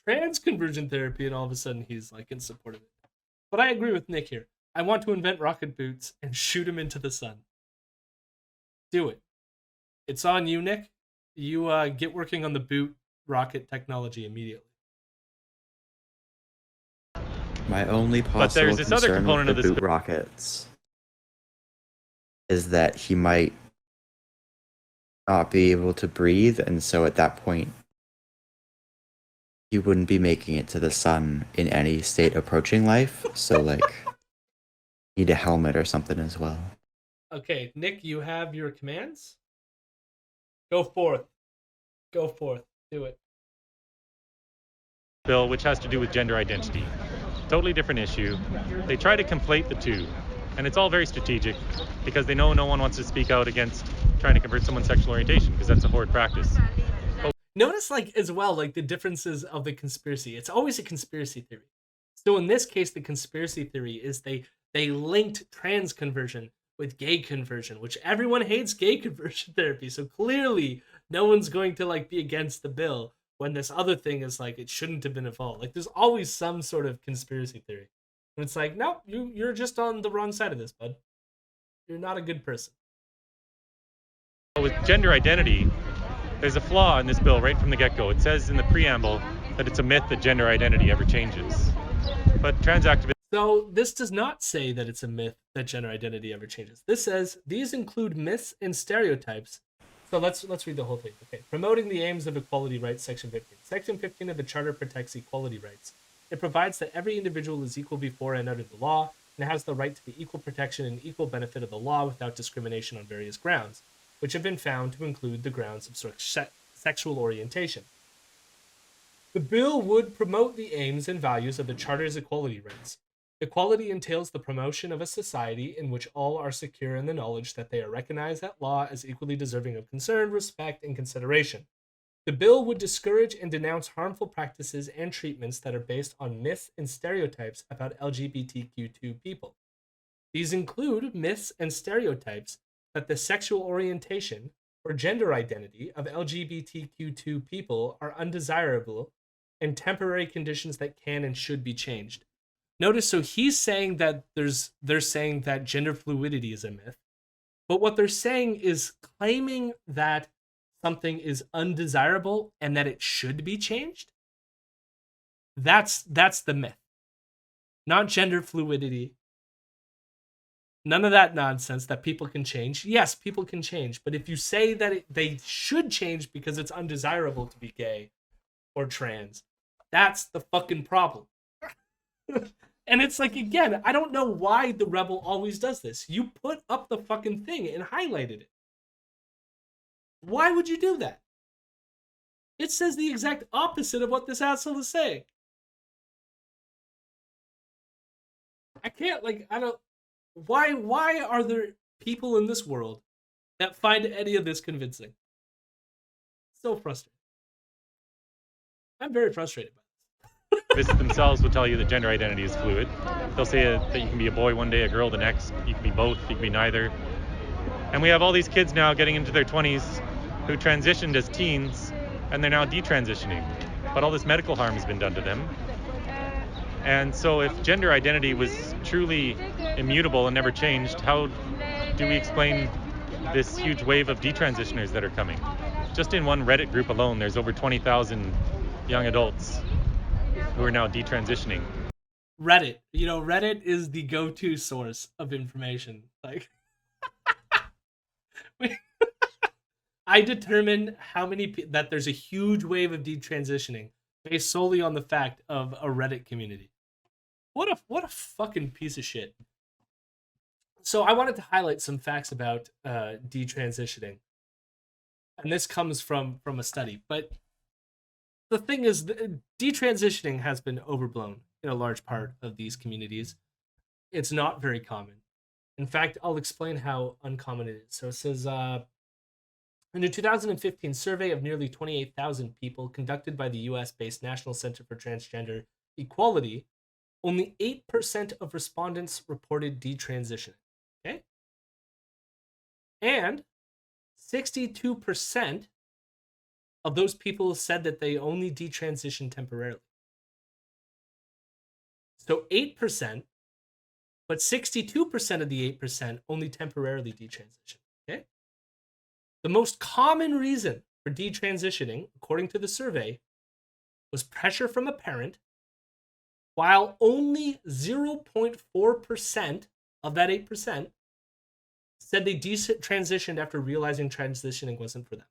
Trans conversion therapy, and all of a sudden he's like in support of it. But I agree with Nick here. I want to invent rocket boots and shoot him into the sun. Do it. It's on you, Nick. You get working on the boot rocket technology immediately. My only But possible there's this other concern with component the of this boot rockets is that he might not be able to breathe, and so at that point, he wouldn't be making it to the sun in any state approaching life. So, like, need a helmet or something as well. Okay, Nick, you have your commands. Go forth. Go forth. Do it. bill, which has to do with gender identity. Totally different issue. They try to conflate the two, and it's all very strategic because they know no one wants to speak out against trying to convert someone's sexual orientation because that's a horrid practice. Notice, like, as well, like the differences of the conspiracy. It's always a conspiracy theory. So in this case, the conspiracy theory is they linked trans conversion with gay conversion, which everyone hates gay conversion therapy. So clearly, no one's going to like be against the bill when this other thing is like it shouldn't have been involved. Like there's always some sort of conspiracy theory. And it's like, no, you're just on the wrong side of this, bud. You're not a good person. With gender identity, there's a flaw in this bill right from the get-go. It says in the preamble that it's a myth that gender identity ever changes. But trans activists... So this does not say that it's a myth that gender identity ever changes. This says these include myths and stereotypes. So let's read the whole thing. Okay. Promoting the aims of equality rights, section 15. Section 15 of the Charter protects equality rights. It provides that every individual is equal before and under the law and has the right to the equal protection and equal benefit of the law without discrimination on various grounds, which have been found to include the grounds of sexual orientation. The bill would promote the aims and values of the Charter's equality rights. Equality entails the promotion of a society in which all are secure in the knowledge that they are recognized at law as equally deserving of concern, respect, and consideration. The bill would discourage and denounce harmful practices and treatments that are based on myths and stereotypes about LGBTQ2 people. These include myths and stereotypes that the sexual orientation or gender identity of LGBTQ2 people are undesirable and temporary conditions that can and should be changed. Notice, so he's saying that they're saying that gender fluidity is a myth, but what they're saying is claiming that something is undesirable and that it should be changed. That's the myth, not gender fluidity. None of that nonsense that people can change. Yes, people can change, but if you say that they should change because it's undesirable to be gay or trans, that's the fucking problem. And it's like, again, I don't know why the Rebel always does this. You put up the fucking thing and highlighted it. Why would you do that? It says the exact opposite of what this asshole is saying. I can't, like, I don't... Why are there people in this world that find any of this convincing? So frustrating. I'm very frustrated by This themselves will tell you that gender identity is fluid. They'll say that you can be a boy one day, a girl the next. You can be both, you can be neither. And we have all these kids now getting into their 20s who transitioned as teens, and they're now detransitioning. But all this medical harm has been done to them. And so if gender identity was truly immutable and never changed, how do we explain this huge wave of detransitioners that are coming? Just in one Reddit group alone, there's over 20,000 young adults who are now detransitioning. Reddit. You know, Reddit is the go-to source of information. Like, I determine how many that there's a huge wave of detransitioning based solely on the fact of a Reddit community. What a fucking piece of shit. So I wanted to highlight some facts about detransitioning, and this comes from a study. But the thing is, detransitioning has been overblown in a large part of these communities. It's not very common. In fact, I'll explain how uncommon it is. So it says, in a 2015 survey of nearly 28,000 people conducted by the US-based National Center for Transgender Equality, only 8% of respondents reported detransitioning. Okay? And 62% of those people said that they only detransition temporarily. So 8%, but 62% of the 8% only temporarily detransition. Okay? The most common reason for detransitioning, according to the survey, was pressure from a parent, while only 0.4% of that 8% said they transitioned after realizing transitioning wasn't for them.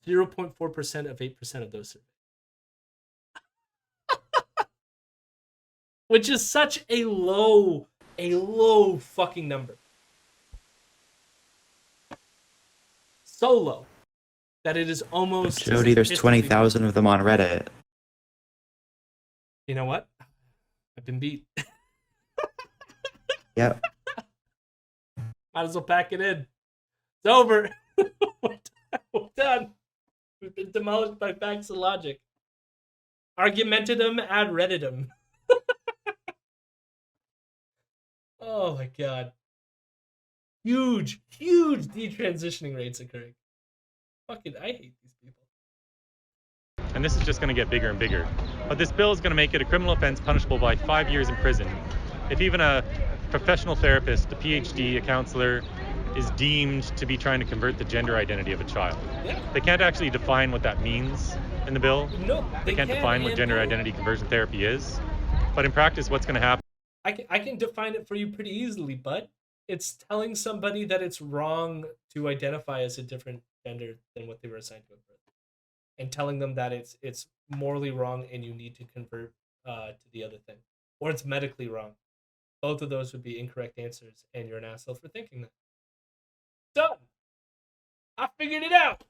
0.4% of 8% of those surveyed. Which is such a low fucking number. So low that it is almost Jody, there's 20,000 of them on Reddit. You know what? I've been beat. Yep. Might as well pack it in. It's over. We're done. We've been demolished by facts and logic. Argumentedum ad redditum. Oh my god. Huge detransitioning rates occurring. Fucking, I hate these people. And this is just going to get bigger and bigger. But this bill is going to make it a criminal offense punishable by 5 years in prison if even a professional therapist, a PhD, a counselor, is deemed to be trying to convert the gender identity of a child. Yeah. They can't actually define what that means in the bill. No, they can't define what gender identity conversion therapy is. But in practice, what's going to happen? I can define it for you pretty easily, but it's telling somebody that it's wrong to identify as a different gender than what they were assigned to at birth, and telling them that it's morally wrong and you need to convert to the other thing, or it's medically wrong. Both of those would be incorrect answers, and you're an asshole for thinking that. Done. I figured it out.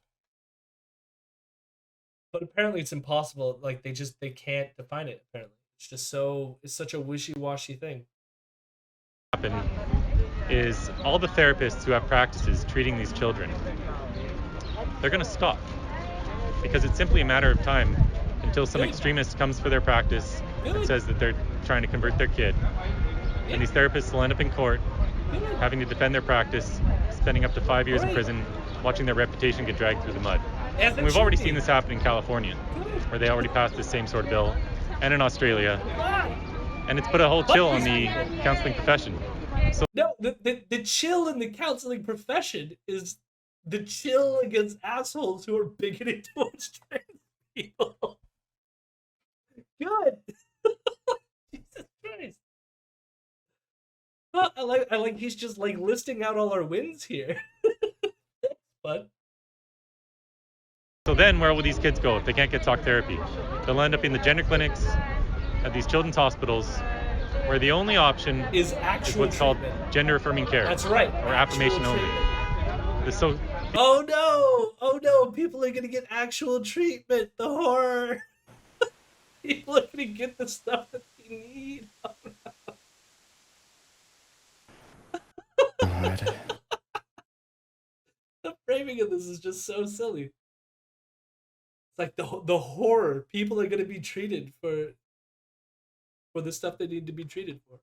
But apparently it's impossible. Like they can't define it. Apparently it's just it's such a wishy-washy thing. Happen is all the therapists who have practices treating these children, they're going to stop because it's simply a matter of time until some extremist comes for their practice and says that they're trying to convert their kid. And these therapists will end up in court having to defend their practice, spending up to 5 years in prison, watching their reputation get dragged through the mud. And we've already seen this happen in California, where they already passed the same sort of bill, and in Australia. And it's put a whole chill on the counseling profession. So no, the chill in the counseling profession is the chill against assholes who are bigoted towards trans people. Good. Jesus Christ. I like he's just like listing out all our wins here. But so then where will these kids go if they can't get talk therapy? They'll end up in the gender clinics at these children's hospitals where the only option is what's called gender affirming care. That's right. Or affirmation only. Oh no, people are gonna get actual treatment. The horror. People are gonna get the stuff that they need. Oh, no. God. The framing of this is just so silly. It's like the horror. People are gonna be treated for the stuff they need to be treated for.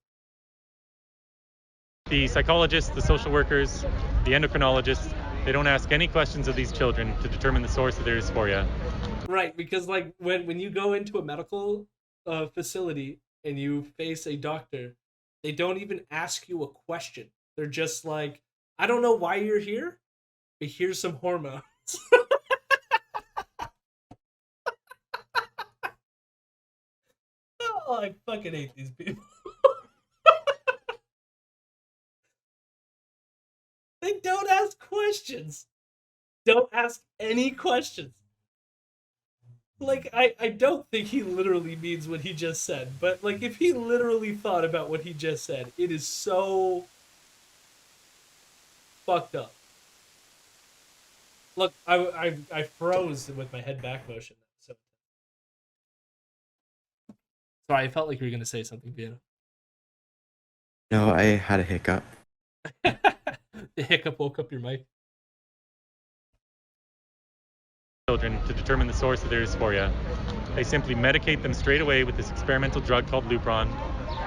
The psychologists, the social workers, the endocrinologists, they don't ask any questions of these children to determine the source of their dysphoria. Right, because like when you go into a medical facility and you face a doctor, they don't even ask you a question. They're just like, I don't know why you're here, but here's some hormones. Oh, I fucking hate these people. They don't ask questions. Don't ask any questions. Like, I don't think he literally means what he just said, but like if he literally thought about what he just said, it is so fucked up. Look, I froze with my head back motion. So sorry, I felt like you were gonna say something, Vienna. No, I had a hiccup. The hiccup woke up your mic. Children to determine the source of their dysphoria. They simply medicate them straight away with this experimental drug called Lupron,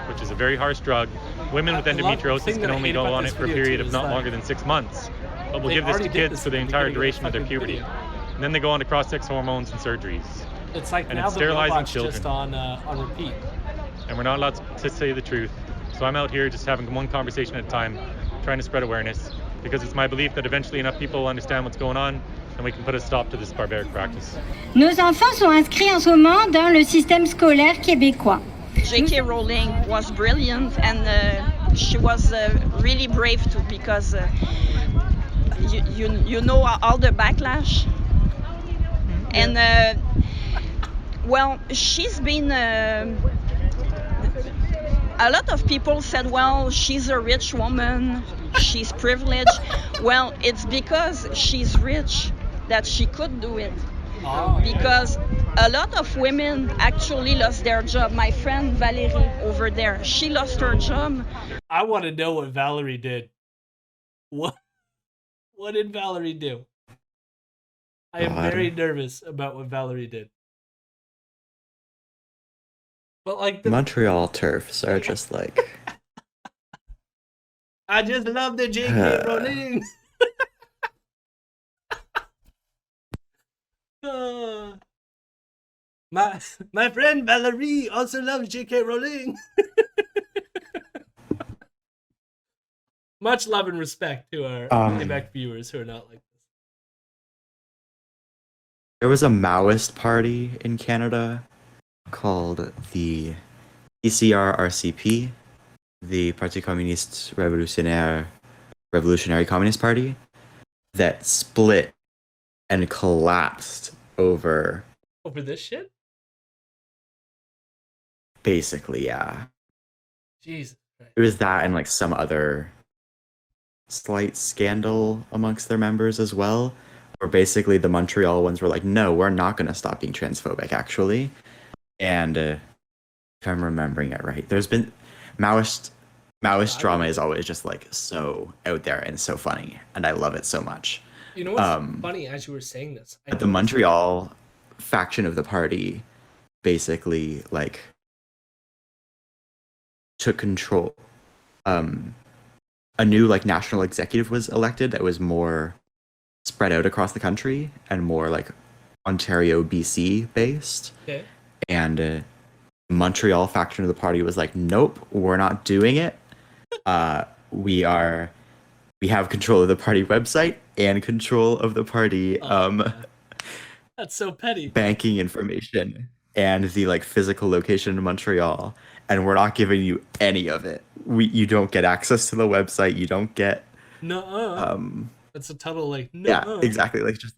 which is a very harsh drug. Women with endometriosis can only go on it for a period of not longer than 6 months. But we'll give this to kids for the entire duration of their puberty. And then they go on to cross-sex hormones and surgeries. It's like and now it's the sterilizing robot's children. Just on repeat. And we're not allowed to say the truth. So I'm out here just having one conversation at a time, trying to spread awareness. because it's my belief that eventually enough people will understand what's going on and we can put a stop to this barbaric practice. Nos enfants sont inscrits en ce moment dans le système scolaire québécois. J.K. Rowling was brilliant, and she was really brave too, because you know all the backlash. And well, she's been a lot of people said, well, she's a rich woman, she's privileged. Well, it's because she's rich that she could do it. Because a lot of women actually lost their job. My friend Valerie over there, she lost her job. I want to know what Valerie did. What did Valerie do? I am very nervous about what Valerie did. But like the Montreal turfs are just like I just love the J.K. Rowling. My friend Valerie also loves J.K. Rowling. Much love and respect to our Quebec viewers who are not like this. there was a Maoist party in Canada called the PCRRCP, the Parti Communiste Revolutionary Communist Party, that split and collapsed over this shit? basically, yeah. Jesus Christ. It was that and like some other slight scandal amongst their members as well, where basically the Montreal ones were like, no, we're not going to stop being transphobic, actually. And if I'm remembering it right, there's been Maoist drama is always just like so out there and so funny, and I love it so much. You know what's funny as you were saying this? The Montreal faction of the party basically like took control. A new like national executive was elected that was more spread out across the country and more like Ontario, BC based. Okay. And Montreal faction of the party was like, nope, we're not doing it. We have control of the party website and control of the party that's so petty. banking information and the like physical location in Montreal, and we're not giving you any of it. You don't get access to the website. You don't get that's a total like no. Yeah, exactly. Like just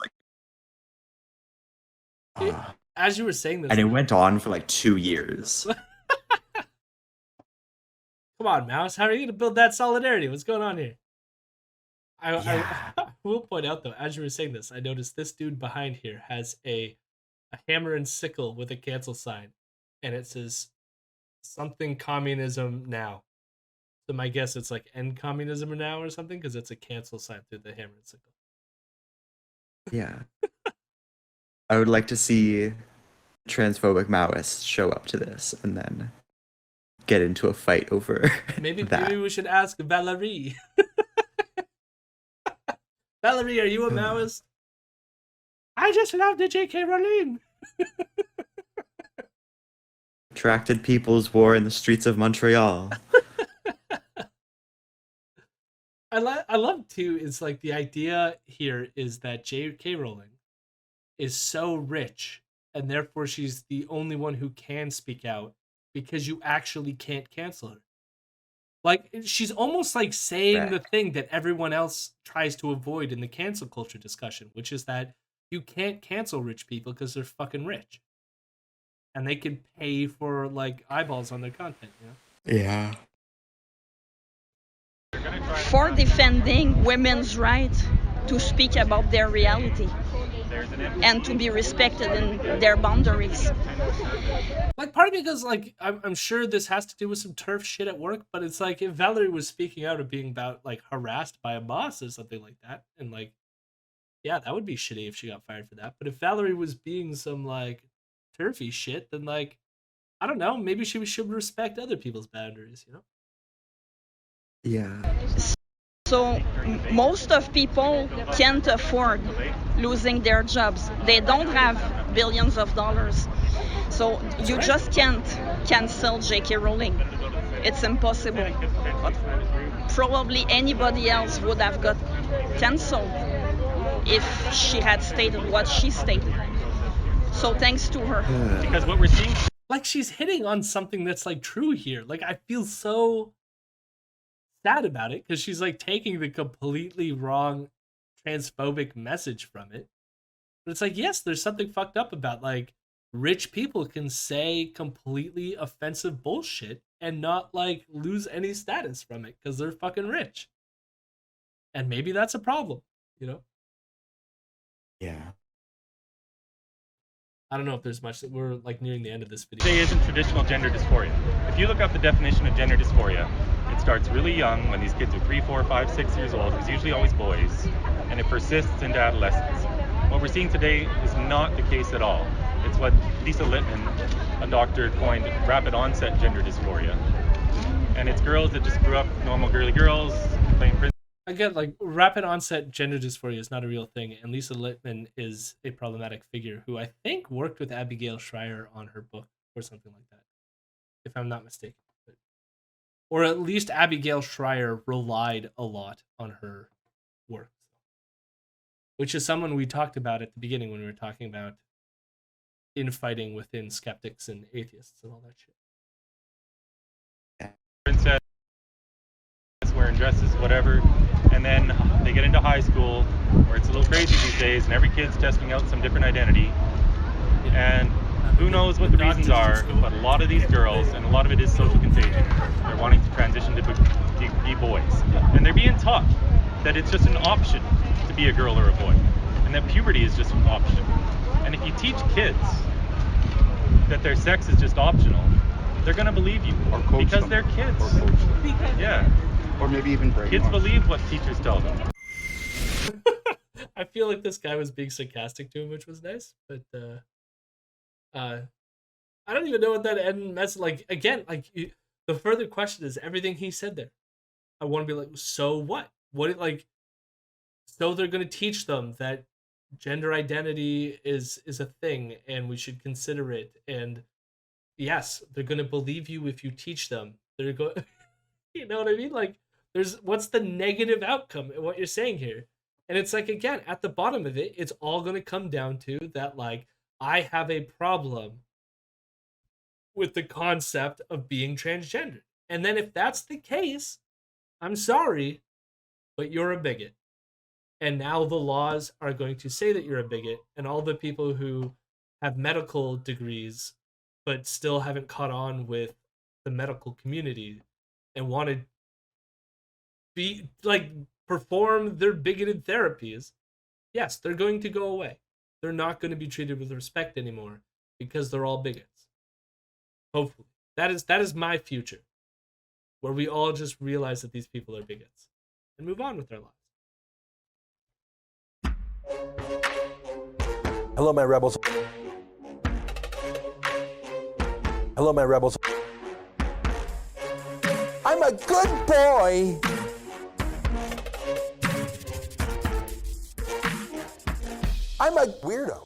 like as you were saying this, and it went on for like 2 years. Come on, Mouse. How are you going to build that solidarity? What's going on here? I will point out, though, as you were saying this, I noticed this dude behind here has a hammer and sickle with a cancel sign, and it says something communism now. So my guess it's like end communism now or something, because it's a cancel sign through the hammer and sickle. Yeah. I would like to see transphobic Maoists show up to this and then get into a fight over Maybe that. we should ask Valerie. Valerie, are you a Maoist? I just love the J.K. Rowling. Attracted People's War in the streets of Montreal. I love too is like the idea here is that J.K. Rowling is so rich and therefore she's the only one who can speak out because you actually can't cancel her. Like she's almost like saying the thing that everyone else tries to avoid in the cancel culture discussion, which is that you can't cancel rich people because they're fucking rich. And they can pay for like eyeballs on their content, you know? Yeah. For defending women's right to speak about their reality and to be respected in their boundaries. Like part of me goes like, I'm sure this has to do with some turf shit at work, but it's like if Valerie was speaking out of being about like harassed by a boss or something like that, and like, yeah, that would be shitty if she got fired for that. But if Valerie was being some like turfy shit, then like, I don't know, maybe she should respect other people's boundaries, you know? Yeah. So most of people can't afford losing their jobs. They don't have billions of dollars. So you just can't cancel J.K. Rowling. It's impossible. Probably anybody else would have got cancelled if she had stated what she stated. So thanks to her. Because what we're seeing, like, she's hitting on something that's like true here. Like, I feel so sad about it because she's like taking the completely wrong transphobic message from it. But it's like, yes, there's something fucked up about like rich people can say completely offensive bullshit and not like lose any status from it because they're fucking rich. And maybe that's a problem, you know? Yeah. I don't know if there's much. We're like nearing the end of this video. today isn't traditional gender dysphoria. If you look up the definition of gender dysphoria, it starts really young when these kids are 3, 4, 5, 6 years old. It's usually always boys, and it persists into adolescence. What we're seeing today is not the case at all. It's what Lisa Littman, a doctor, coined rapid onset gender dysphoria. And it's girls that just grew up normal girly girls, playing prison. Again, like rapid onset gender dysphoria is not a real thing, and Lisa Littman is a problematic figure who I think worked with Abigail Schreier on her book or something like that, if I'm not mistaken. Or at least Abigail Schreier relied a lot on her work, which is someone we talked about at the beginning when we were talking about infighting within skeptics and atheists and all that shit. Princess, wearing dresses, whatever, and then they get into high school where it's a little crazy these days and every kid's testing out some different identity, and who knows what the reasons are, but a lot of these girls, and a lot of it is social contagion, they're wanting to transition to be boys, and they're being taught that it's just an option to be a girl or a boy, and that puberty is just an option. And if you teach kids that their sex is just optional, they're going to believe you, Or coach because them. they're kids. Or coach them. Yeah. Or maybe even brainwash. Kids believe what teachers tell them. I feel like this guy was being sarcastic to him, which was nice, but I don't even know what that end message, like, again, like, the further question is everything he said there. I want to be like, so what? So they're going to teach them that gender identity is a thing and we should consider it, and yes, they're going to believe you if you teach them. They're going you know what I mean? Like, what's the negative outcome in what you're saying here? And it's like, again, at the bottom of it, it's all going to come down to that, like, I have a problem with the concept of being transgender. And then if that's the case, I'm sorry, but you're a bigot. And now the laws are going to say that you're a bigot, and all the people who have medical degrees but still haven't caught on with the medical community and want to be like perform their bigoted therapies, yes, they're going to go away. They're not going to be treated with respect anymore because they're all bigots. Hopefully. That is my future, where we all just realize that these people are bigots and move on with their lives. Hello, my rebels. Hello, my rebels. I'm a good boy. I'm a weirdo.